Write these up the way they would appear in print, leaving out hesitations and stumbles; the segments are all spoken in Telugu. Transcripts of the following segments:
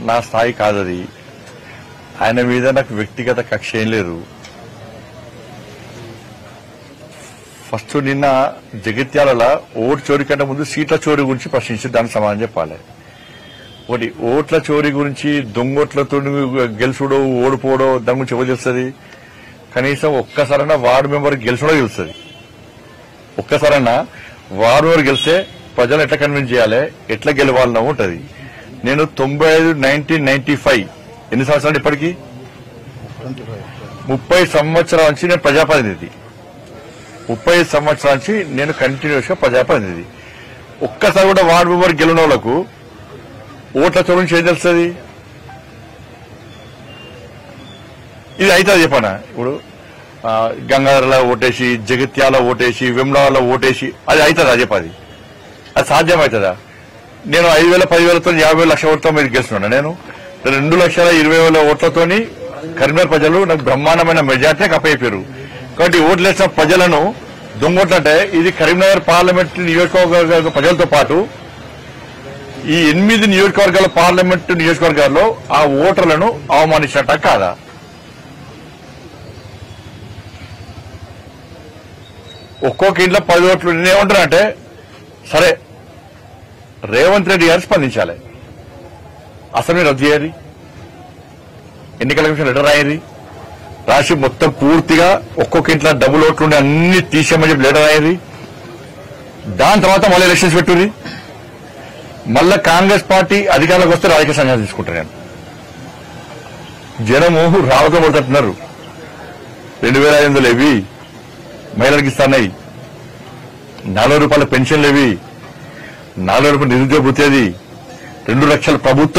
నా స్థాయి కాదది. ఆయన మీద నాకు వ్యక్తిగత కక్ష ఏం లేదు. ఫస్ట్ నిన్న జగిత్యాల ఓటు చోరీ కంటే ముందు సీట్ల చోరీ గురించి ప్రశ్నించి దానికి సమాధానం చెప్పాలి. ఒకటి ఓట్ల చోరీ గురించి దొంగోట్లతో గెలుచుడో ఓడిపోవడో దాని గురించి ఎవరు తెలుస్తుంది? కనీసం ఒక్కసారైనా వార్డు మెంబర్ గెలిచడో తెలుస్తుంది. ఒక్కసారైనా వార్డు మెంబర్ గెలిస్తే ప్రజలు ఎట్లా కన్విన్స్ చేయాలి, ఎట్లా గెలవాలన్నా ఉంటది. నేను 1995 ఎన్ని సంవత్సరాలు ఇప్పటికీ 30 సంవత్సరాల నుంచి నేను ప్రజాప్రతినిధి. 30 సంవత్సరాల నుంచి నేను కంటిన్యూస్ గా ప్రజాప్రతినిధి. ఒక్కసారి కూడా వార్డు మెంబర్ గెలిచిన వాళ్లకు ఓట్ల చోటు నుంచి ఏం తెలుస్తుంది? ఇది అవుతుంది చెప్పనా? ఇప్పుడు గంగాధరలో ఓటేసి, జగిత్యాల ఓటేసి, వెమ్లవాడలో ఓటేసి అది అవుతుందా చెప్పది? అది సాధ్యమవుతుందా? నేను 5,000 10,000తో 50,000 లక్షల ఓట్లతో మీరు గెలుస్తున్నాను. నేను 2,20,000 ఓట్లతో కరీంనగర్ ప్రజలు నాకు బ్రహ్మాండమైన మెజార్టీ అప్పయిపోయారు. కాబట్టి ఓట్లు వేసిన ప్రజలను దొంగోట్లంటే ఇది కరీంనగర్ పార్లమెంట్ నియోజకవర్గ ప్రజలతో పాటు ఈ 8 నియోజకవర్గాల పార్లమెంటు నియోజకవర్గాల్లో ఆ ఓటర్లను అవమానించినట్ట కాదా? ఒక్కొక్క ఇంట్లో 10 ఓట్లు. నేనేమంటున్నానంటే సరే రేవంత్ రెడ్డి గారు స్పందించాలి. అసెంబ్లీ రద్దు చేయాలి, ఎన్నికల కమిషన్ లెటర్ రాయాలి, రాసి మొత్తం పూర్తిగా ఒక్కొక్క ఇంట్లో డబుల్ ఓట్లుండి అన్ని తీసేయమని చెప్పి లెటర్ రాయాలి. దాని తర్వాత మళ్ళీ ఎలక్షన్స్ పెట్టుర్రి. మళ్ళా కాంగ్రెస్ పార్టీ అధికారంలోకి వస్తే రాజకీయ సంఘాలు తీసుకుంటారు. నేను జనము రావతో పడుతున్నారు. 2,500 ఇవి మహిళలకు ఇస్తున్నాయి, 40 రూపాయల పెన్షన్లు ఇవి, 40 రూపాయల నిరుద్యోగ వృత్తి, 2 లక్షల ప్రభుత్వ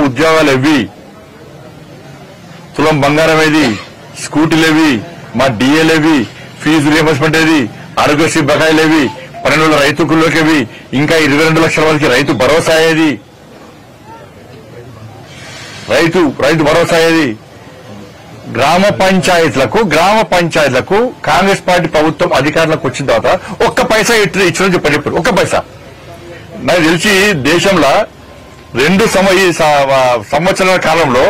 ఉద్యోగాలు ఇవి, తులం బంగారం ఏది, స్కూటీలేవి, మా డిఏలేవి, ఫీజు రియంబర్స్మెంట్ ఏది, ఆరోగ్యశ్రీ బకాయిలేవి, 12 రైతు కుల్లోకేవి, ఇంకా 22 లక్షల మందికి రైతు భరోసా అయ్యేది, రైతు భరోసా అయ్యేది. గ్రామ పంచాయతీలకు కాంగ్రెస్ పార్టీ ప్రభుత్వం అధికారంలోకి వచ్చిన తర్వాత ఒక్క పైసా ఇచ్చిన చెప్పారు. ఒక్క పైసా. నాకు తెలిసి దేశంలో 2 సంవత్సరాల కాలంలో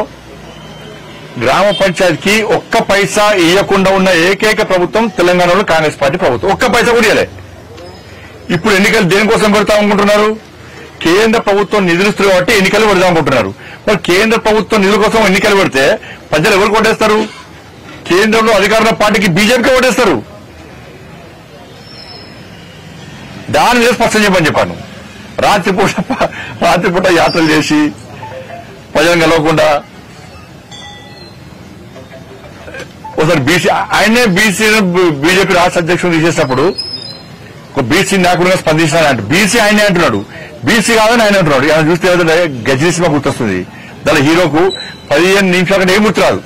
గ్రామ పంచాయతీకి ఒక్క పైసా ఇవ్వకుండా ఉన్న ఏకైక ప్రభుత్వం తెలంగాణలో కాంగ్రెస్ పార్టీ ప్రభుత్వం. ఒక్క పైసా కూడా ఇవ్వలే. ఇప్పుడు ఎన్నికలు దేనికోసం పెడతాం అనుకుంటున్నారు? కేంద్ర ప్రభుత్వం నిధులు ఇస్తుంది కాబట్టి ఎన్నికలు పెడదాం అనుకుంటున్నారు. మరి కేంద్ర ప్రభుత్వం నిధుల కోసం ఎన్నికలు పెడితే ప్రజలు ఎవరు ఓటేస్తారు? కేంద్రంలో అధికారంలో పార్టీకి బీజేపీకి ఓటేస్తారు. దాని మీద స్పష్టం చెప్పాను. రాత్రిపూట యాత్రలు చేసి ప్రజలను కలవకుండా ఒకసారి ఆయనే బీజేపీ రాష్ట్ర అధ్యక్షుడు తీసేసినప్పుడు ఒక బీసీ నాయకుడిగా స్పందించాలంటే బీసీ ఆయనే అంటున్నాడు, బీసీ కాదని ఆయన అంటున్నాడు. ఆయన చూస్తే గజనీ సినిమా గుర్తొస్తుంది. దాని హీరోకు 15 నిమిషాల కంటే ఏం గుర్తురాదు.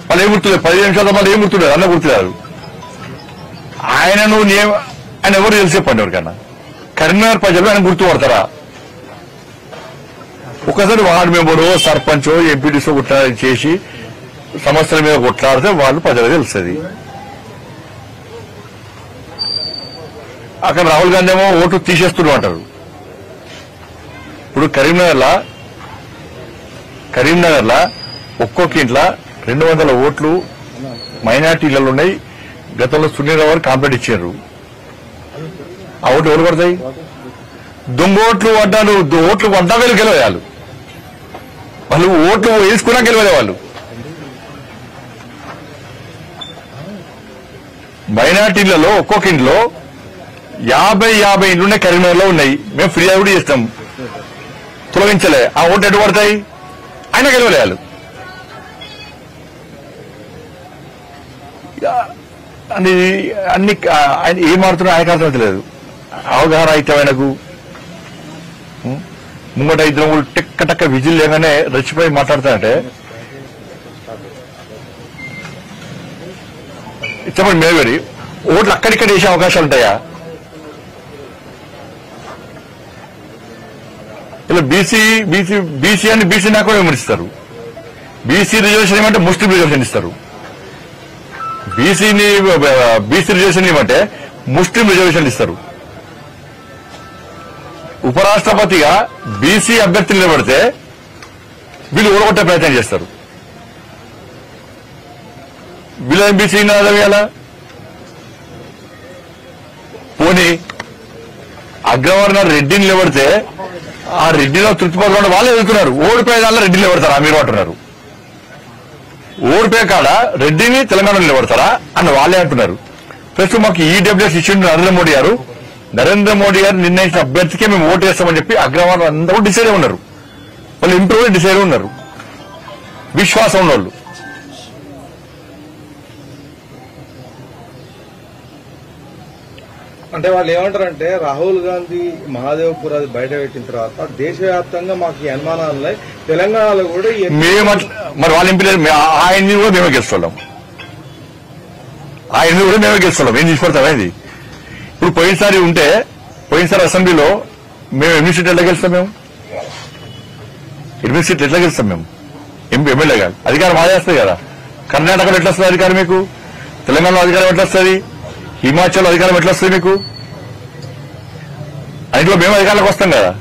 వాళ్ళు ఏం గుర్తులేదు, 15 నిమిషాల మళ్ళీ ఏం గుర్తులేదు, అన్న గుర్తురాదు. ఆయన ఎవరు తెలిసి చెప్పండి ఎవరికన్నా? కరీంనగర్ ప్రజలు ఆయన గుర్తుపడతారా? ఒకసారి వార్డు మెంబరో సర్పంచో ఎంపీటీసో చేసి సమస్యల మీద కొట్లాడితే వాళ్ళు ప్రజలకు తెలుస్తుంది. అక్కడ రాహుల్ గాంధీ ఏమో ఓటు తీసేస్తున్నారు అంటారు. ఇప్పుడు కరీంనగర్లో ఒక్కొక్క ఇంట్లో 200 ఓట్లు మైనార్టీలలో ఉన్నాయి. గతంలో సునీల్ రావు గారు కాంప్లైంట్ ఇచ్చారు. ఆ ఓట్లు ఎవరు పడతాయి? దొంగ ఓట్లు వంటా వేలు గెలవేయాలి. వాళ్ళు ఓట్లు వేసుకున్నా గెలవలే. వాళ్ళు మైనార్టీలలో ఒక్కొక్క ఇంట్లో 50 ఇండ్లున్నాయి. కరీంనగర్లో ఉన్నాయి. మేము ఫిర్యాదు కూడా చేస్తాం, తొలగించలే. ఆ ఓట్లు ఎటు పడతాయి? ఆయన గెలవలేయాలి. అన్ని ఆయన ఏం మారుతున్నా ఆయనకు అర్థమవుతలేదు. అవగాహన అయితే ఆయనకు ముంగట ఇద్దరు కూడా టెక్క విజిల్ లేగానే రెచ్చిపోయి మాట్లాడతానంటే చెప్పండి. మేవేరి ఓట్లు అక్కడిక్కడ వేసే అవకాశాలు ఉంటాయా? ఇలా బీసీ అని బీసీ నాకు కూడా విమర్శిస్తారు. బీసీ రిజర్వేషన్ ఏమంటే ముస్లిం రిజర్వేషన్ ఇస్తారు. బీసీ రిజర్వేషన్ ఏమంటే ముస్లిం రిజర్వేషన్ ఇస్తారు. ఉపరాష్ట్రపతిగా బీసీ అభ్యర్థులు నిలబడితే వీళ్ళు ఓడగొట్టే ప్రయత్నం చేస్తారు. వీళ్ళ బీసీ నినాదం పోనీ అగ్రవర్ణ రెడ్డిని నిలబడితే ఆ రెడ్డిలో తృప్తిపడకుండా వాళ్ళే వెళ్తున్నారు. ఓడిపోయే దానిలో రెడ్డిని నిలబడతారా మీరు అంటున్నారు. ఓడిపోయే కాడ రెడ్డిని తెలంగాణలో నిలబడతారా అని వాళ్ళే అంటున్నారు. ప్రస్తుతం మాకు ఈడబ్ల్యూఎస్ ఇచ్చిండు నరేంద్ర మోడీ గారు నిర్ణయించిన అభ్యర్థికే మేము ఓటు వేస్తామని చెప్పి అగ్రవర్ణ అందరూ డిసైడ్ ఉన్నారు. వాళ్ళు ఇంప్రూవ్ డిసైడ్ ఉన్నారు. విశ్వాసం ఉన్న వాళ్ళు. అంటే వాళ్ళు ఏమంటారంటే రాహుల్ గాంధీ మహాదేవ్పూర్ అది బయట పెట్టిన తర్వాత దేశవ్యాప్తంగా మాకు ఈ అనుమానాలు ఉన్నాయి, తెలంగాణలో కూడా మరి వాళ్ళ ఎంపీలు ఆయన్ని కూడా మేమే గెలుస్తున్నాం. ఏం తీసుకొడతాం ఇది. ఇప్పుడు పోయినసారి అసెంబ్లీలో మేము 8 సీట్లు ఎట్లా గెలుస్తాం? మేము 8 సీట్లు ఎట్లా గెలుస్తాం? మేము ఎమ్మెల్యే కాదు. అధికారం మాదే వస్తుంది కదా. కర్ణాటకలో ఎట్లా వస్తుంది అధికారం మీకు? తెలంగాణలో అధికారం ఎట్లా వస్తుంది? హిమాచల్ అధికారం ఎట్లా వస్తుంది మీకు? అన్నింటిలో మేము అధికారంలోకి వస్తాం కదా.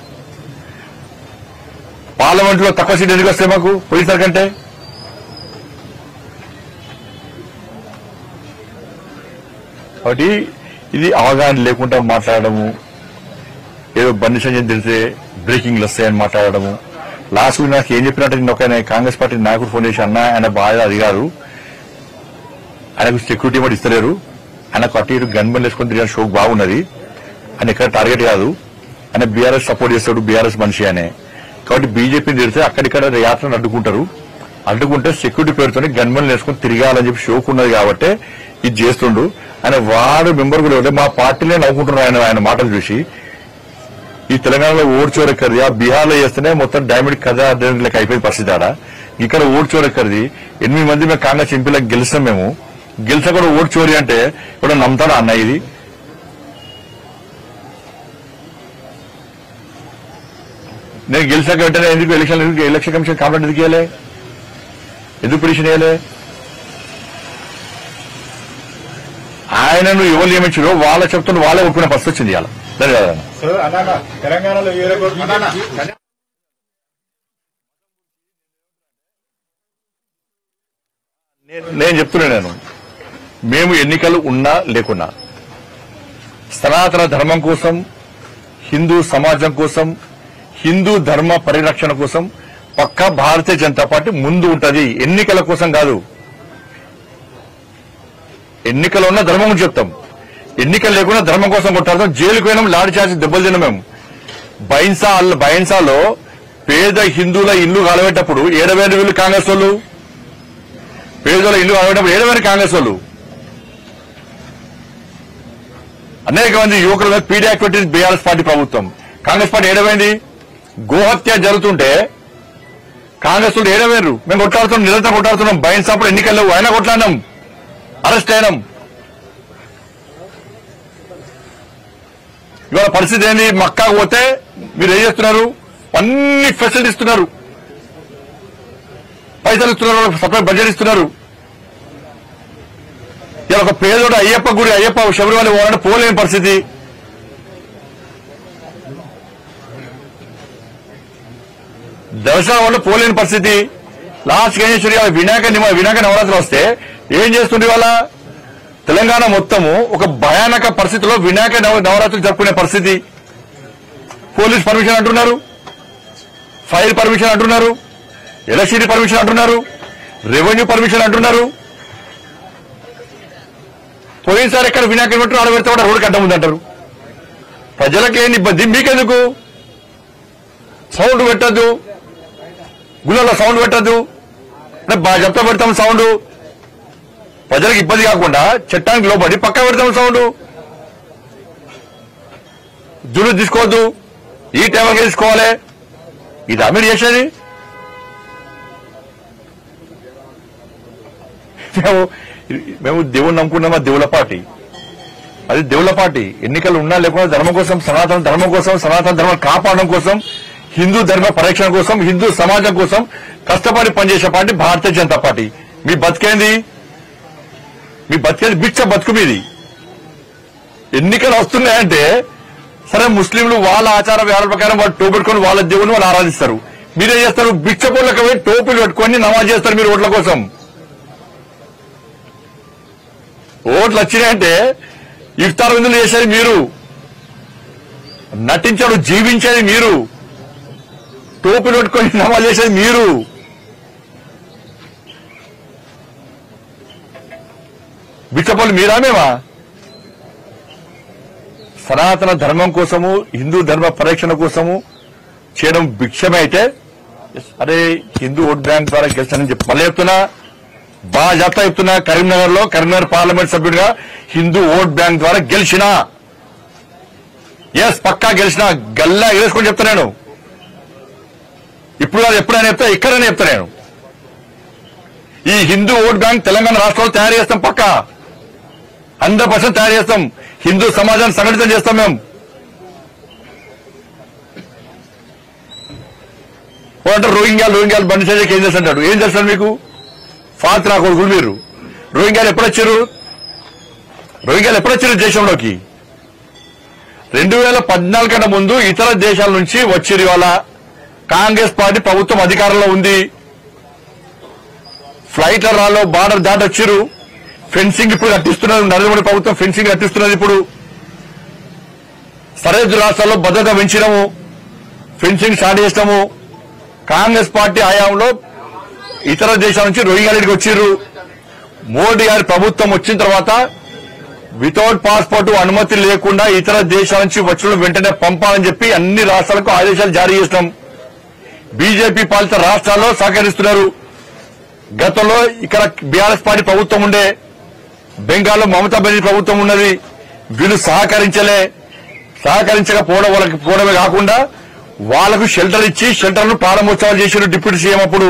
పార్లమెంట్ లో తక్కువ సీట్లు ఎందుకు వస్తాయి మాకు పోయినసారి కంటే? కాబట్టి ఇది అవగాహన లేకుండా మాట్లాడము, ఏదో బండి సంజయ్ తెలిస్తే బ్రేకింగ్లు వస్తాయని మాట్లాడము. లాస్ట్ వీక్ నాకు ఏం చెప్పినట్టు నేను ఒక కాంగ్రెస్ పార్టీ నాయకుడు ఫోన్ చేసి అన్న ఆయన బాగా అడిగారు, ఆయనకు సెక్యూరిటీ కూడా ఇస్తలేరు, ఆయనకు అటు ఇటు గన్మెన్ వేసుకొని తిరిగిన షోక్ బాగున్నది, ఆయన ఎక్కడ టార్గెట్ కాదు, ఆయన బీఆర్ఎస్ సపోర్ట్ చేస్తాడు, బీఆర్ఎస్ మనిషి అనే. కాబట్టి బీజేపీని తిరిగితే అక్కడిక్కడ యాత్రను అడ్డుకుంటే సెక్యూరిటీ పేరుతో గన్మెన్ వేసుకొని తిరగాలని చెప్పి షోక్ ఉన్నది కాబట్టి ఇది చేస్తుండు. ఆయన వార్డు మెంబర్ కూడా మా పార్టీలే నవ్వుకుంటున్నారు ఆయన మాటలు చూసి. ఈ తెలంగాణలో ఓడ్చోరెక్కరిది, ఆ బీహార్లో చేస్తేనే మొత్తం డైమండ్ కథ లెక్క అయిపోయిన పరిస్థితి ఆడ. ఇక్కడ ఓడ్చోరెక్కరిది 8 మంది మేము కాంగ్రెస్ ఎంపీలకు గెలిస్తాం. మేము గెలిచా కూడా ఓటు చోరీ అంటే ఇప్పుడు నమ్ముతాడా అన్న? ఇది నేను గెలిచాక వెంటనే ఎందుకు ఎలక్షన్ కమిషన్ కంప్లైంట్ ఎందుకు ఇవ్వలే? ఎందుకు పిటిషన్ వేయలే? ఆయనను ఎవరు నియమించారో వాళ్ళ చెప్తున్న వాళ్ళే ఒప్పుకునే పరిస్థితి వచ్చింది ఇవాళ. తెలంగాణలో నేను చెప్తున్నాను, మేము ఎన్నికలు ఉన్నా లేకున్నా సనాతన ధర్మం కోసం, హిందూ సమాజం కోసం, హిందూ ధర్మ పరిరక్షణ కోసం పక్కా భారతీయ జనతా పార్టీ ముందు ఉంటది. ఎన్నికల కోసం కాదు. ఎన్నికలు ఉన్న ధర్మం గురించి చెప్తాం, ఎన్నికలు లేకుండా ధర్మం కోసం కొట్టాడతాం. జైలుకు పోయినాం, లాఠీ చార్జీ దెబ్బలు తిన్నాం. మేము బైన్సాలో పేద హిందువుల ఇల్లు కాలబెట్టప్పుడు 7,000 వీళ్ళు కాంగ్రెస్ వాళ్ళు, పేదల ఇల్లు కాలబెట్టప్పుడు 7,000 కాంగ్రెస్ వాళ్ళు. అనేక మంది యువకుల మీద పీడీ యాక్టివిటీస్ బీఆర్ఎస్ పార్టీ ప్రభుత్వం. కాంగ్రెస్ పార్టీ ఏడమైంది? గోహత్య జరుగుతుంటే కాంగ్రెస్ వాళ్ళు ఏడవేరు. మేము కొట్లాడుతున్నాం, నిరంతరం కొట్లాడుతున్నాం. బైన్సాప్పుడు ఎన్నికల్లో ఆయన కొట్లాడినాం, అరెస్ట్ అయినాం. ఇవాళ పరిస్థితి ఏంది? మక్కాకు పోతే మీరు ఏం చేస్తున్నారు? అన్ని ఫెసిలిటీ ఇస్తున్నారు, పైసలు ఇస్తున్నారు, సపరేట్ బడ్జెట్ ఇస్తున్నారు. ఇలా ఒక పేదోడు అయ్యప్ప శబరిమల పోవాలంటే పోలేని పరిస్థితి. దర్శనం వల్ల పోలేని పరిస్థితి. లాస్ట్ గణేశ్వరి వినాయక నవరాత్రి వస్తే ఏం చేస్తుంది? వాళ్ళ తెలంగాణ మొత్తము ఒక భయానక పరిస్థితిలో వినాయక నవరాత్రులు జరుపుకునే పరిస్థితి. పోలీస్ పర్మిషన్ అంటున్నారు, ఫైర్ పర్మిషన్ అంటున్నారు, ఎలక్ట్రిసిటీ పర్మిషన్ అంటున్నారు, రెవెన్యూ పర్మిషన్ అంటున్నారు. పోయినసారి ఎక్కడ వినాయకుడు పెట్టారు, ఆడ పెడితే కూడా రోడ్డుకి అడ్డం ఉందంటారు. ప్రజలకు ఏం ఇబ్బంది? మీకెందుకు? సౌండ్ పెట్టద్దు, గుళ్ళలో సౌండ్ పెట్టద్దు, బాగా చెప్తా పెడతాం సౌండ్. ప్రజలకు ఇబ్బంది కాకుండా చట్టానికి లోబడి పక్కా పెడతాం సౌండ్. జులు తీసుకోవద్దు, ఈ టైంకి తీసుకోవాలి. ఇది అమీర్ చేసేది. మేము దేవుణ్ణి నమ్ముకున్నామా? దేవుళ్ళ పార్టీ అది, దేవుళ్ళ పార్టీ. ఎన్నికలు ఉన్నా లేకుండా ధర్మం కోసం, సనాతన ధర్మం కోసం, సనాతన ధర్మం కాపాడడం కోసం, హిందూ ధర్మ పరిరక్షణ కోసం, హిందూ సమాజం కోసం కష్టపడి పనిచేసే పార్టీ భారతీయ జనతా పార్టీ. మీ బతికేంది? బిచ్చ బతుకు మీది. ఎన్నికలు వస్తున్నాయంటే సరే ముస్లింలు వాళ్ళ ఆచార వ్యవహారాల ప్రకారం వాళ్ళు టోపు పెట్టుకొని వాళ్ళ దేవుని వాళ్ళు ఆరాధిస్తారు. మీరేం చేస్తారు? బిచ్చపోళ్ళకి పోయి టోపులు పెట్టుకొని నమాజ్ చేస్తారు మీరు ఓట్ల కోసం. ఓట్లు వచ్చినాయంటే ఇఫ్తార్ విందులు చేసేది మీరు, నటించాడు జీవించేది మీరు, టోపులు పెట్టుకొని నమాజ్ చేసేది మీరు. బిచ్చపోళ్ళు మీరా మేమా? సనాతన ధర్మం కోసము, హిందూ ధర్మ పరిరక్షణ కోసము చేయడం భిక్షమే అయితే, అరే హిందూ ఓట్ బ్యాంక్ ద్వారా గెలిచానని చెప్పి మళ్ళీ చెప్తున్నా, బాగా చెప్తున్నా, కరీంనగర్ పార్లమెంట్ సభ్యుడిగా హిందూ ఓట్ బ్యాంక్ ద్వారా గెలిచినా, ఎస్ పక్కా గెలిచినా, గల్లా వేసుకొని చెప్తా నేను. ఇప్పుడు కాదు, ఎప్పుడైనా చెప్తా, ఇక్కడైనా చెప్తా నేను. ఈ హిందూ ఓట్ బ్యాంక్ తెలంగాణ రాష్ట్రంలో తయారు చేస్తాం, పక్కా 100% తయారు చేస్తాం. హిందూ సమాజాన్ని సంఘటితం చేస్తాం మేము. అంటే రోహింగ్యాలు బండి సంజయ్కి ఏం చేస్తుంటాడు? ఏం చేస్తాడు మీకు? ఫాత్రా కొడుకులు మీరు. రోహింగ్యాలు ఎప్పుడొచ్చారు దేశంలోకి? 2014 కన్నా ముందు ఇతర దేశాల నుంచి వచ్చిరు. ఇవాళ కాంగ్రెస్ పార్టీ ప్రభుత్వం అధికారంలో ఉంది. ఫ్లైట్లలో బార్డర్ దాటొచ్చారు. ఫెన్సింగ్ ఇప్పుడు కట్టిస్తున్నారు. నరేంద్ర మోడీ ప్రభుత్వం ఫెన్సింగ్ కట్టిస్తున్నది. ఇప్పుడు సరిహద్దు రాష్ట్రాల్లో భద్రత పెంచినాము, ఫెన్సింగ్ స్టార్ట్ చేస్తాము. కాంగ్రెస్ పార్టీ హయాంలో ఇతర దేశాల నుంచి రోహింగ్యాలకి వచ్చిర్రు. మోడీ గారి ప్రభుత్వం వచ్చిన తర్వాత వితౌట్ పాస్పోర్ట్ అనుమతి లేకుండా ఇతర దేశాల నుంచి వచ్చిన వెంటనే పంపాలని చెప్పి అన్ని రాష్ట్రాలకు ఆదేశాలు జారీ చేసినాం. బీజేపీ పాలిత రాష్ట్రాల్లో సహకరిస్తున్నారు. గతంలో ఇక్కడ బీఆర్ఎస్ పార్టీ ప్రభుత్వం ఉండే, బెంగాల్లో మమతా బెనర్జీ ప్రభుత్వం ఉన్నది. వీళ్ళు సహకరించకపోవడమే కాకుండా వాళ్లకు షెల్టర్ ఇచ్చి షెల్టర్ను ప్రారంభోత్సవాలు చేశారు. డిప్యూటీ సీఎం అప్పుడు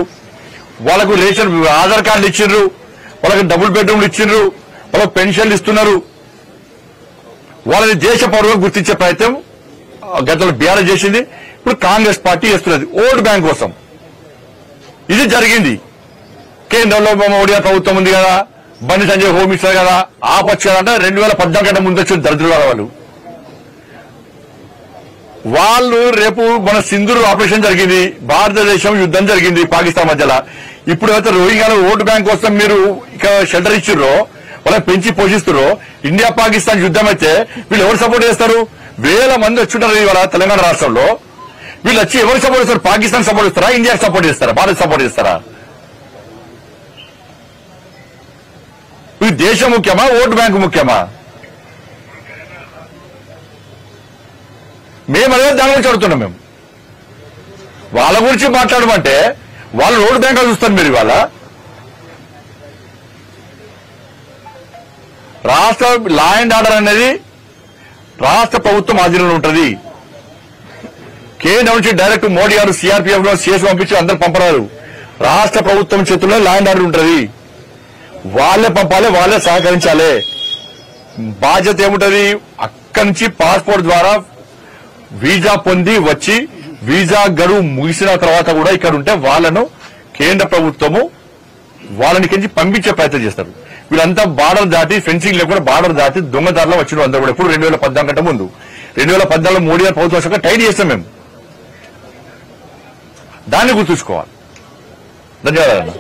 వాళ్లకు రేషన్ ఆధార్ కార్డులు ఇచ్చిండ్రు, వాళ్ళకి డబుల్ బెడ్రూమ్లు ఇచ్చిండ్రు, వాళ్ళకు పెన్షన్లు ఇస్తున్నారు. వాళ్ళని దేశ పౌరులుగా గుర్తించే ప్రయత్నం గతంలో బీఆర్ఎస్ చేసింది. ఇప్పుడు కాంగ్రెస్ పార్టీ చేస్తున్నది ఓట్ బ్యాంక్ కోసం. ఇది జరిగింది. కేంద్రంలో మోడీ ప్రభుత్వం ఉంది కదా, బండి సంజయ్ హోమ్ మినిస్టర్ కదా, ఆపచ్చు కదా అంటే 2014 కన్నా ముందు వచ్చిన దరిద్రులు వాళ్ళు రేపు మన సింధూర్ ఆపరేషన్ జరిగింది, భారతదేశం యుద్ధం జరిగింది పాకిస్తాన్ మధ్యలో. ఇప్పుడు అయితే రోహింగ్యాల ఓటు బ్యాంక్ కోసం మీరు ఇక షెల్టర్ ఇచ్చిర్రో, వాళ్ళకి పెంచి పోషిస్తుర్రో, ఇండియా పాకిస్తాన్ యుద్ధం అయితే వీళ్ళు ఎవరు సపోర్ట్ చేస్తారు? వేల మంది వచ్చుంటారు ఇవాళ తెలంగాణ రాష్ట్రంలో. వీళ్ళు వచ్చి ఎవరు సపోర్ట్ చేస్తారు? పాకిస్తాన్ సపోర్ట్ చేస్తారా? ఇండియాకి సపోర్ట్ చేస్తారా? భారత్ సపోర్ట్ చేస్తారా? ఇది దేశం ముఖ్యమా, ఓటు బ్యాంకు ముఖ్యమా? మేమదే దాని గురించి అడుగుతున్నాం. మేము వాళ్ళ గురించి మాట్లాడమంటే వాళ్ళు ఓటు బ్యాంక్ చూస్తారు. మీరు ఇవాళ రాష్ట్ర లా అండ్ ఆర్డర్ అనేది రాష్ట్ర ప్రభుత్వం ఆధీనంలో ఉంటుంది. కేంద్రం నుంచి డైరెక్ట్ మోడీ గారు సిఆర్పీఎఫ్ లో సిఎస్ పంపించి అందరూ పంపరారు. రాష్ట్ర ప్రభుత్వం చేతుల్లో లా అండ్ ఆర్డర్ ఉంటుంది. వాళ్లే పంపాలి, వాళ్లే సహకరించాలి. బాధ్యత ఏముంటది? అక్కడి నుంచి పాస్పోర్ట్ ద్వారా వీజా పొంది వచ్చి వీజా గడువు ముగిసిన తర్వాత కూడా ఇక్కడ ఉంటే వాళ్లను కేంద్ర ప్రభుత్వము వాళ్ళని కించి పంపించే ప్రయత్నం చేస్తారు. వీళ్ళంతా బార్డర్ దాటి, ఫెన్సింగ్ లేకుండా బార్డర్ దాటి దొంగదారులో వచ్చిన అందరూ కూడా. ఇప్పుడు 2014 కంటే ముందు 2014 మోడీ గారు ప్రభుత్వం వచ్చాక టైట్ చేస్తాం మేము. దాన్ని గుర్తుంచుకోవాలి. ధన్యవాదాలు.